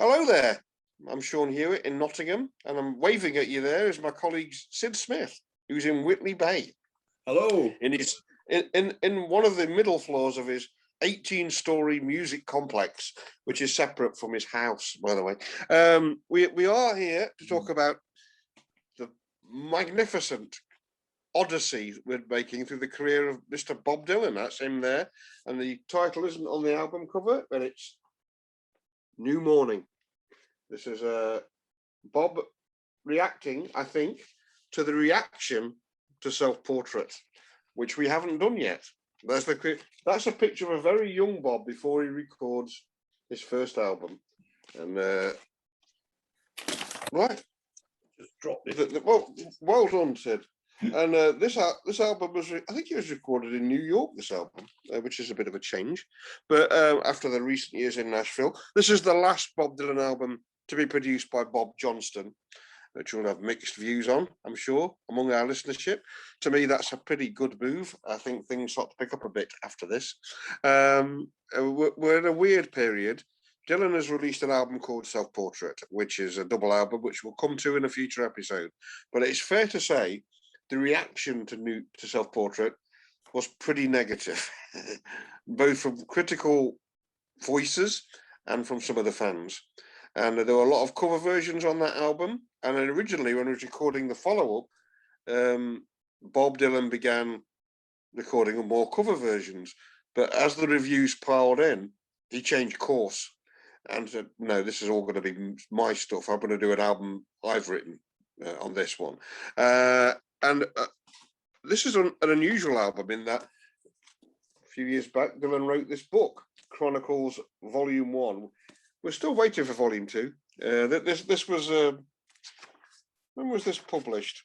Hello there. I'm Sean Hewitt in Nottingham, and I'm waving at you. There is my colleague Sid Smith, who's in Whitley Bay. Hello. In one of the middle floors of his 18-story music complex, which is separate from his house, by the way. We are here to talk about the magnificent odyssey we're making through the career of Mr. Bob Dylan. That's him there, and the title isn't on the album cover, but it's New Morning. This is Bob reacting, I think, to the reaction to Self-Portrait, which we haven't done yet. That's a picture of a very young Bob before he records his first album. And right, just dropped it. Well done, Sid. And this album was, I think it was recorded in New York, this album, which is a bit of a change. But after the recent years in Nashville, this is the last Bob Dylan album to be produced by Bob Johnston, which we'll have mixed views on, I'm sure, among our listenership. To me, that's a pretty good move. I think things start to pick up a bit after this. We're in a weird period. Dylan has released an album called Self-Portrait, which is a double album, which we'll come to in a future episode. But it's fair to say the reaction to Self-Portrait was pretty negative, both from critical voices and from some of the fans. And there were a lot of cover versions on that album. And then originally, when he was recording the follow-up, Bob Dylan began recording more cover versions. But as the reviews piled in, he changed course and said, no, this is all going to be my stuff. I'm going to do an album I've written on this one. And this is an unusual album in that a few years back, Dylan wrote this book, Chronicles Volume 1. We're still waiting for Volume 2. This was, when was this published?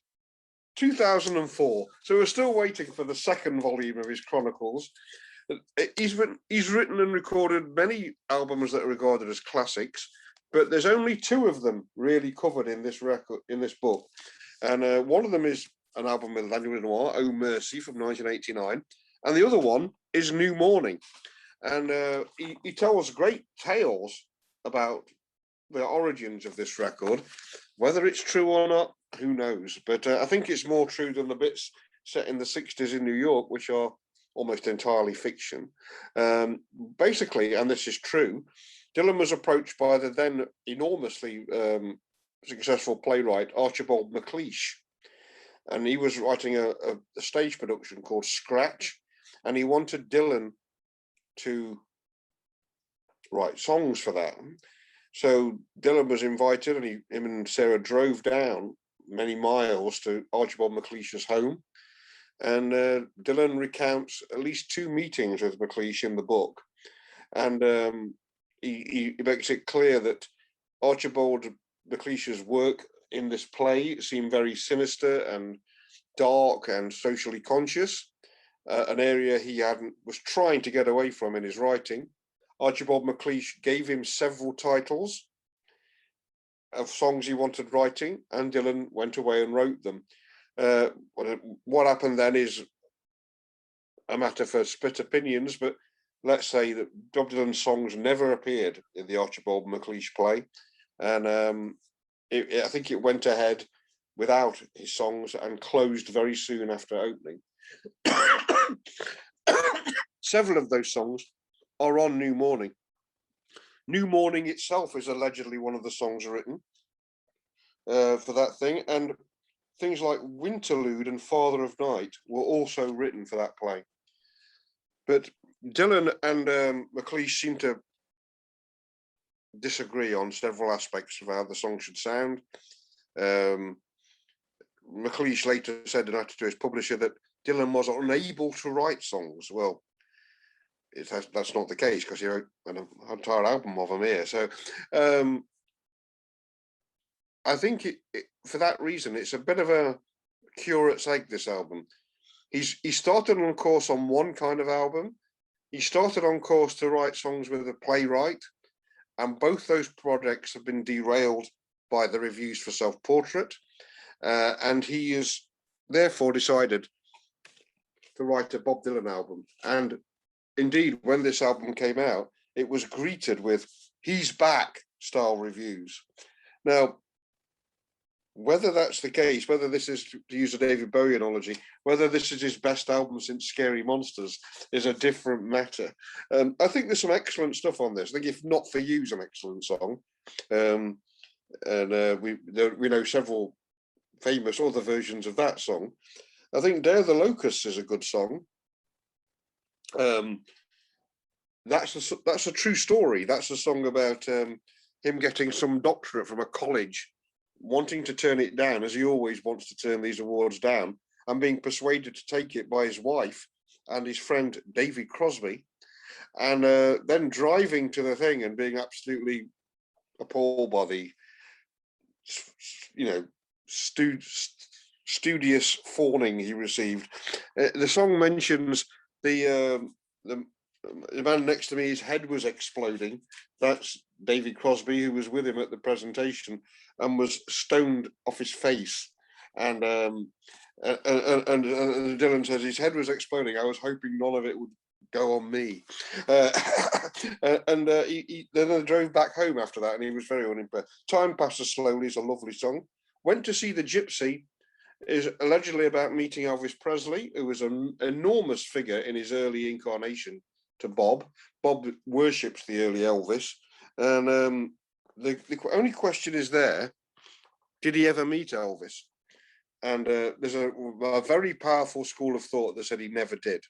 2004. So we're still waiting for the second volume of his Chronicles. He's written and recorded many albums that are regarded as classics, but there's only two of them really covered in this book. And one of them is an album with Daniel Lenoir, Oh Mercy, from 1989, and the other one is New Morning. And he tells great tales about the origins of this record. Whether it's true or not, who knows? But I think it's more true than the bits set in the 60s in New York, which are almost entirely fiction. Basically, and this is true, Dylan was approached by the then enormously successful playwright Archibald MacLeish, and he was writing a stage production called Scratch, and he wanted Dylan to write songs for that. So Dylan was invited, and him and Sarah drove down many miles to Archibald MacLeish's home. And Dylan recounts at least two meetings with MacLeish in the book. And he makes it clear that Archibald MacLeish's work in this play seemed very sinister and dark and socially conscious, an area he was trying to get away from in his writing. Archibald MacLeish gave him several titles of songs he wanted writing, and Dylan went away and wrote them. What happened then is a matter for split opinions, but let's say that Bob Dylan's songs never appeared in the Archibald MacLeish play, and I think it went ahead without his songs and closed very soon after opening. Several of those songs are on New Morning. New Morning itself is allegedly one of the songs written for that thing, and things like Winterlude and Father of Night were also written for that play. But Dylan and MacLeish seem to disagree on several aspects of how the song should sound. MacLeish later said in to his publisher that Dylan was unable to write songs. Well, that's not the case, because he wrote an entire album of them here. So I think for that reason, it's a bit of a curate's egg, this album. He started on course on one kind of album. He started on course to write songs with a playwright, and both those projects have been derailed by the reviews for Self-Portrait. And he has therefore decided to write a Bob Dylan album. And indeed, when this album came out, it was greeted with, "He's back, style reviews. Now, whether that's the case, whether this is, to use a David Bowie analogy, whether this is his best album since Scary Monsters is a different matter. I think there's some excellent stuff on this. I think If Not For You is an excellent song. We know several famous other versions of that song. I think Day of the Locusts is a good song. That's a true story. That's a song about him getting some doctorate from a college, wanting to turn it down, as he always wants to turn these awards down, and being persuaded to take it by his wife and his friend David Crosby, and then driving to the thing and being absolutely appalled by the, studious fawning he received. The song mentions the man next to me, his head was exploding. That's David Crosby, who was with him at the presentation and was stoned off his face. And Dylan says his head was exploding. I was hoping none of it would go on me. He then drove back home after that, and he was very unimpressed. Time Passes Slowly is a lovely song. Went to See the Gypsy is allegedly about meeting Elvis Presley, who was an enormous figure in his early incarnation to Bob. Bob worships the early Elvis. And the only question is did he ever meet Elvis? And there's a very powerful school of thought that said he never did.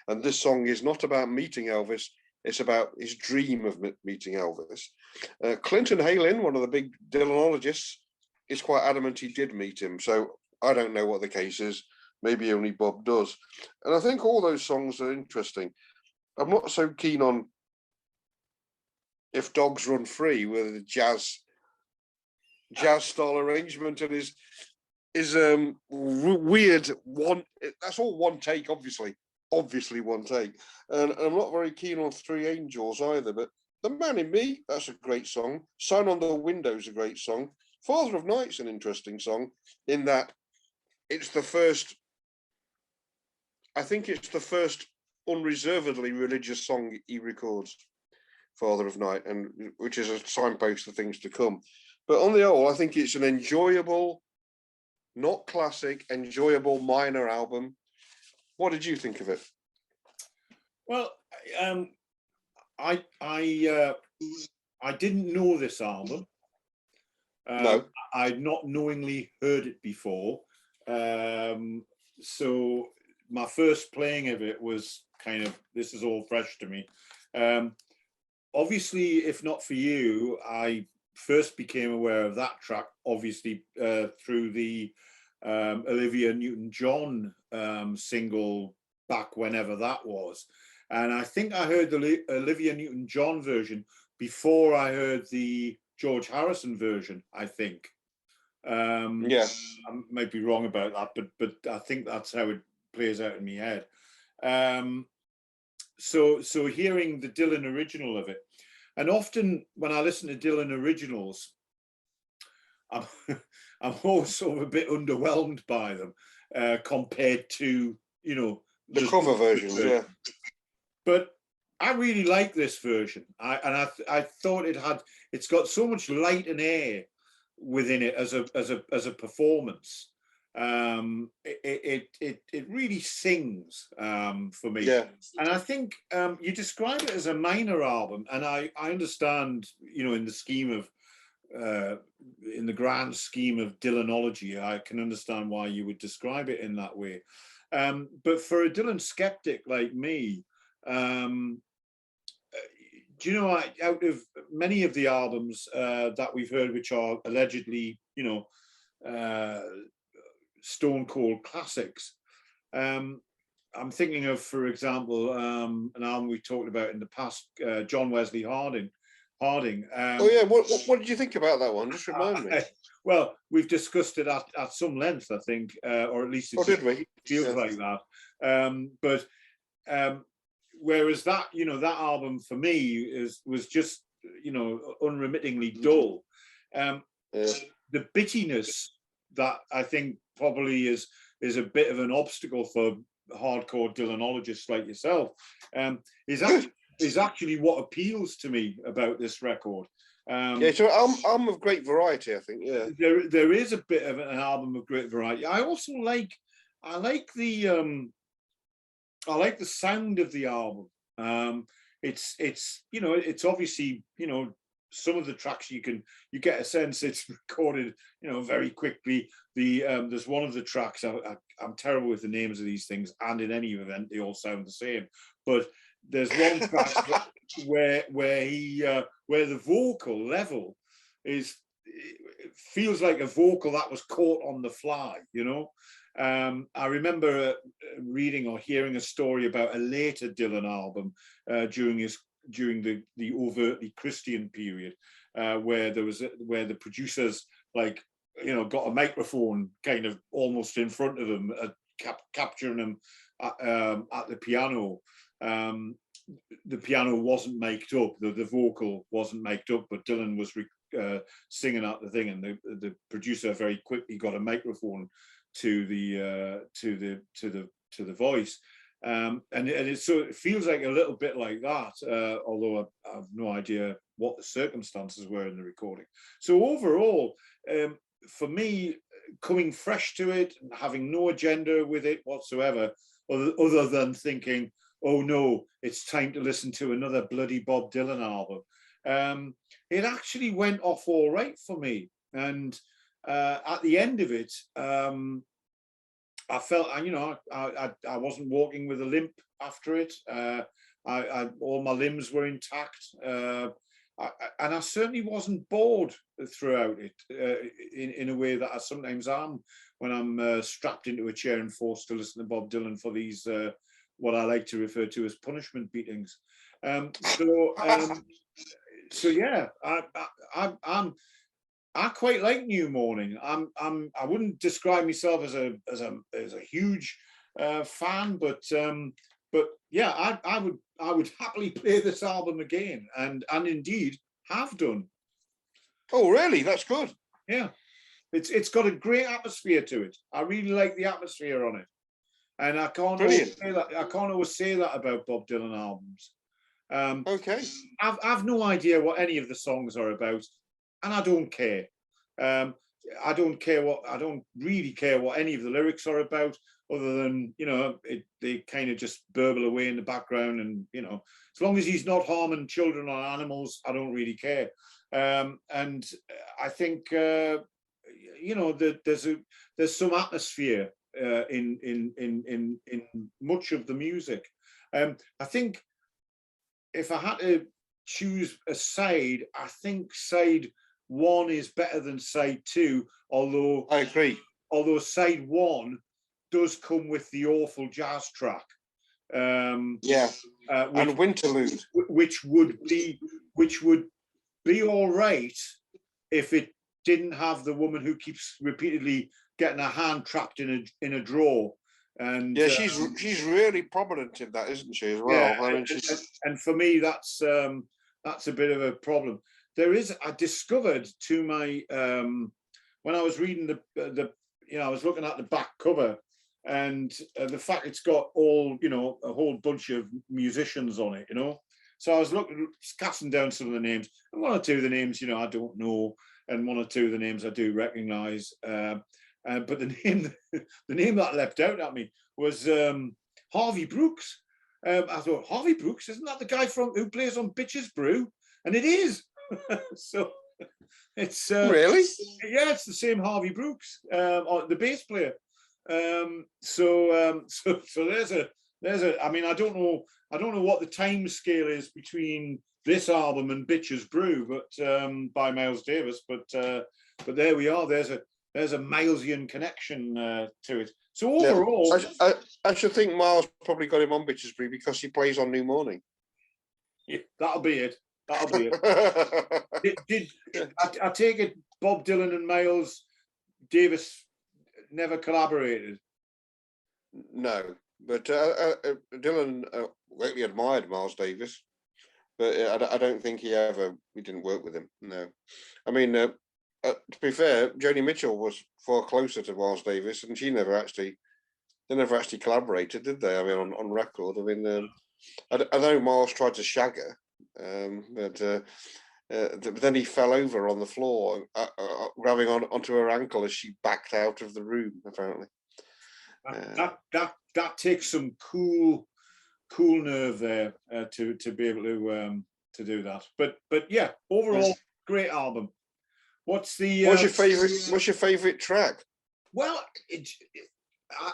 And this song is not about meeting Elvis, it's about his dream of meeting Elvis. Clinton Halin, one of the big Dylanologists, is quite adamant he did meet him. So I don't know what the case is. Maybe only Bob does. And I think all those songs are interesting. I'm not so keen on If Dogs Run Free with the jazz style arrangement and is weird. That's all one take, obviously one take. And I'm not very keen on Three Angels either, but The Man in Me, that's a great song. Sign on the Window is a great song. Father of Night's an interesting song in that it's the first unreservedly religious song he records, Father of Night, and which is a signpost for things to come. But on the whole, I think it's an enjoyable, not classic, enjoyable minor album. What did you think of it? Well, I didn't know this album. No, I'd not knowingly heard it before. So my first playing of it was kind of, this is all fresh to me. Obviously, If Not For You, I first became aware of that track, obviously, through the Olivia Newton-John single back whenever that was. And I think I heard the Olivia Newton-John version before I heard the George Harrison version, I think. Yes, I might be wrong about that, but I think that's how it plays out in my head. So hearing the Dylan original of it, and often when I listen to Dylan originals, I'm always sort of a bit underwhelmed by them compared to the cover versions. Yeah, but I really like this version. I thought it's got so much light and air within it as a performance. It really sings for me. Yeah. And I think you describe it as a minor album, and I understand, in the scheme of in the grand scheme of Dylanology, I can understand why you would describe it in that way. But for a Dylan skeptic like me, do you know, out of many of the albums that we've heard, which are allegedly, stone cold classics, I'm thinking of, for example, an album we talked about in the past, John Wesley Harding. Oh yeah, what did you think about that one? Just remind me. Well, we've discussed it at some length, I think, or at least it feels like that. But whereas that, that album for me was just, unremittingly dull. The bittiness that I think probably is a bit of an obstacle for hardcore Dylanologists like yourself, is is actually what appeals to me about this record. Yeah, so album of great variety, I think. Yeah, there is a bit of an album of great variety. I also like the sound of the album. It's you know, it's obviously, you know, some of the tracks you get a sense it's recorded, you know, very quickly. There's one of the tracks, I'm terrible with the names of these things, and in any event they all sound the same, but there's one track where the vocal level feels like a vocal that was caught on the fly, you know. I remember reading or hearing a story about a later Dylan album during the overtly Christian period, where the producers, like, you know, got a microphone kind of almost in front of them, capturing them at the piano. The piano wasn't mic'd up, the vocal wasn't mic'd up, but Dylan was singing out the thing, and the producer very quickly got a microphone to the voice, and it feels like a little bit like that, although I have no idea what the circumstances were in the recording. So overall, for me, coming fresh to it, having no agenda with it whatsoever, other than thinking, oh no, it's time to listen to another bloody Bob Dylan album, it actually went off all right for me. And at the end of it, I felt, you know, I wasn't walking with a limp after it. All my limbs were intact, and I certainly wasn't bored throughout it, in a way that I sometimes am when I'm strapped into a chair and forced to listen to Bob Dylan for these what I like to refer to as punishment beatings. So yeah, I quite like New Morning. I wouldn't describe myself as a huge fan, but yeah, I would happily play this album again, and indeed have done. Oh, really? That's good. Yeah, it's got a great atmosphere to it. I really like the atmosphere on it, and I can't always say that about Bob Dylan albums. Okay. I've no idea what any of the songs are about, and I don't care. I don't really care what any of the lyrics are about, other than, you know, they kind of just burble away in the background, and, you know, as long as he's not harming children or animals, I don't really care. And I think you know, there's some atmosphere in much of the music. I think if I had to choose a side, I think side one is better than side two, although I agree. Although side one does come with the awful jazz track. And Winterlude, which would be all right if it didn't have the woman who keeps repeatedly getting her hand trapped in a drawer. And yeah, she's really prominent in that, isn't she, as well? Yeah, I mean, and for me, that's a bit of a problem. I discovered to my when I was reading the you know, I was looking at the back cover, and the fact it's got all, you know, a whole bunch of musicians on it, you know. So I was casting down some of the names, and one or two of the names, you know, I don't know, and one or two of the names I do recognise. But the name that leapt out at me was Harvey Brooks. I thought, Harvey Brooks, isn't that the guy who plays on Bitches Brew? And it is. So it's really, yeah, it's the same Harvey Brooks, the bass player. So there's a. I mean, I don't know what the time scale is between this album and Bitches Brew, but by Miles Davis. But there we are. There's a Milesian connection to it. So overall, I should think Miles probably got him on Bitches Brew because he plays on New Morning. Yeah, that'll be it. I take it Bob Dylan and Miles Davis never collaborated? No, but Dylan greatly admired Miles Davis, but I don't think he didn't work with him. No, I mean, to be fair, Joni Mitchell was far closer to Miles Davis, and they never actually collaborated, did they? I mean, on record. I mean, I know Miles tried to shag her, but then he fell over on the floor, grabbing onto her ankle as she backed out of the room. Apparently, that takes some cool nerve there to be able to do that. But yeah, overall, great album. What's your favorite track? Well,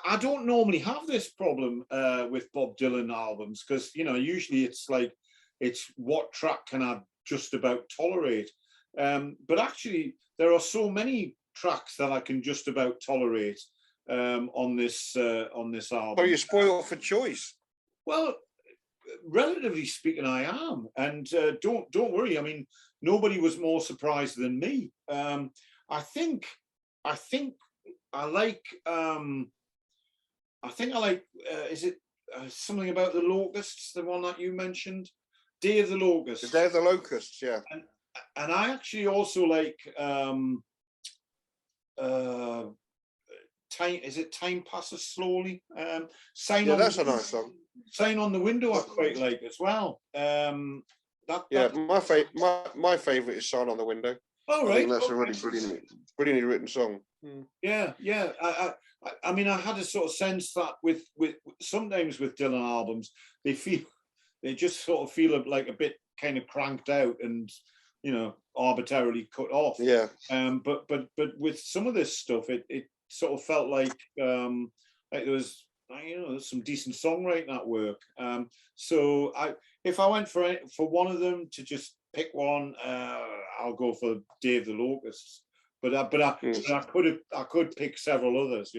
I don't normally have this problem with Bob Dylan albums, because usually it's like, it's what track can I just about tolerate, but actually there are so many tracks that I can just about tolerate on this album. So you're spoiled for choice. Well, relatively speaking, I am, and don't worry. I mean, nobody was more surprised than me. I think I like. Is it something about the Locusts? The one that you mentioned, Day of the Locusts. The Day of the Locusts, yeah. And I actually also like. Time, is it Time Passes Slowly? Sign on. That's a nice song. Sign on the Window I quite like as well. My favorite is Sign on the Window. Oh, right. I think that's a really brilliantly written song. Yeah. I mean, I had a sort of sense that with sometimes with Dylan albums, they just sort of feel like a bit kind of cranked out and arbitrarily cut off. Yeah. But with some of this stuff, it sort of felt like there was some decent songwriting at work. So if I went for one of them to just pick one, I'll go for Day of the Locusts. But I could pick several others.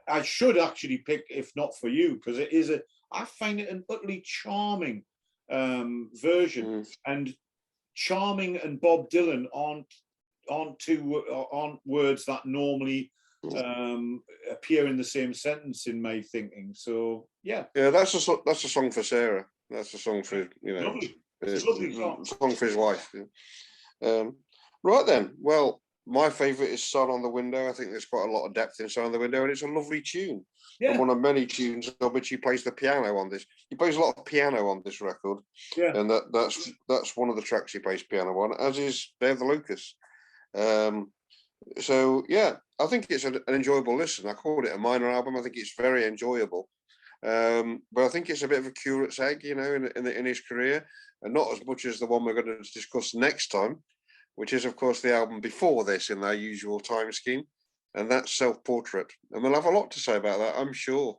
I should actually pick If Not For You, because I find it an utterly charming version, and charming and Bob Dylan aren't words that normally appear in the same sentence in my thinking. So yeah, that's a song for Sarah. That's a song for lovely song for his wife. Right then, well, my favourite is Sun on the Window. I think there's quite a lot of depth in Sun on the Window, and it's a lovely tune. Yeah. And one of many tunes of which he plays the piano on this. He plays a lot of piano on this record. Yeah. And that's one of the tracks he plays piano on, as is Day of the Locusts. So yeah, I think it's an enjoyable listen. I called it a minor album. I think it's very enjoyable. But I think it's a bit of a curate's egg, in his career, and not as much as the one we're going to discuss next time, which is, of course, the album before this in their usual time scheme, and that's Self-Portrait. And we'll have a lot to say about that, I'm sure.